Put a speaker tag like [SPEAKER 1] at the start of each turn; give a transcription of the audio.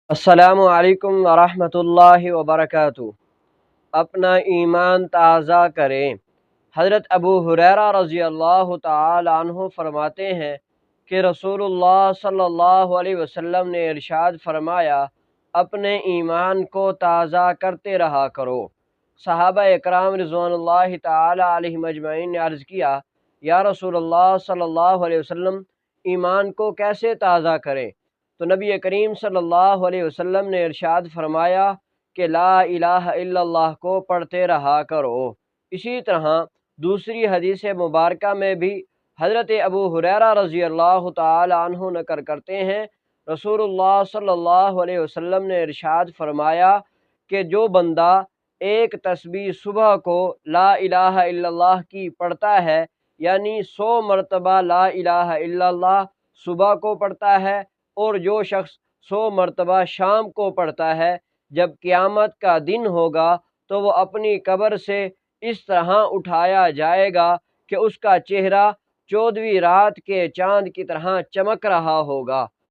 [SPEAKER 1] السلام علیکم ورحمۃ اللہ وبرکاتہ۔ اپنا ایمان تازہ کریں۔ حضرت ابو ہریرہ رضی اللہ تعالی عنہ فرماتے ہیں کہ رسول اللہ صلی اللہ علیہ وسلم نے ارشاد فرمایا، اپنے ایمان کو تازہ کرتے رہا کرو۔ صحابہ اکرام رضوان اللہ تعالی علیہم اجمعین نے عرض کیا، یا رسول اللہ صلی اللہ علیہ وسلم، ایمان کو کیسے تازہ کریں؟ تو نبی کریم صلی اللہ علیہ وسلم نے ارشاد فرمایا کہ لا الہ الا اللہ کو پڑھتے رہا کرو۔ اسی طرح دوسری حدیث مبارکہ میں بھی حضرت ابو ہریرہ رضی اللہ تعالی عنہ نقل کرتے ہیں، رسول اللہ صلی اللہ علیہ وسلم نے ارشاد فرمایا کہ جو بندہ ایک تسبیح صبح کو لا الہ الا اللہ کی پڑھتا ہے، یعنی 100 مرتبہ لا الہ الا اللہ صبح کو پڑھتا ہے، اور جو شخص 100 مرتبہ شام کو پڑھتا ہے، جب قیامت کا دن ہوگا تو وہ اپنی قبر سے اس طرح اٹھایا جائے گا کہ اس کا چہرہ 14ویں رات کے چاند کی طرح چمک رہا ہوگا۔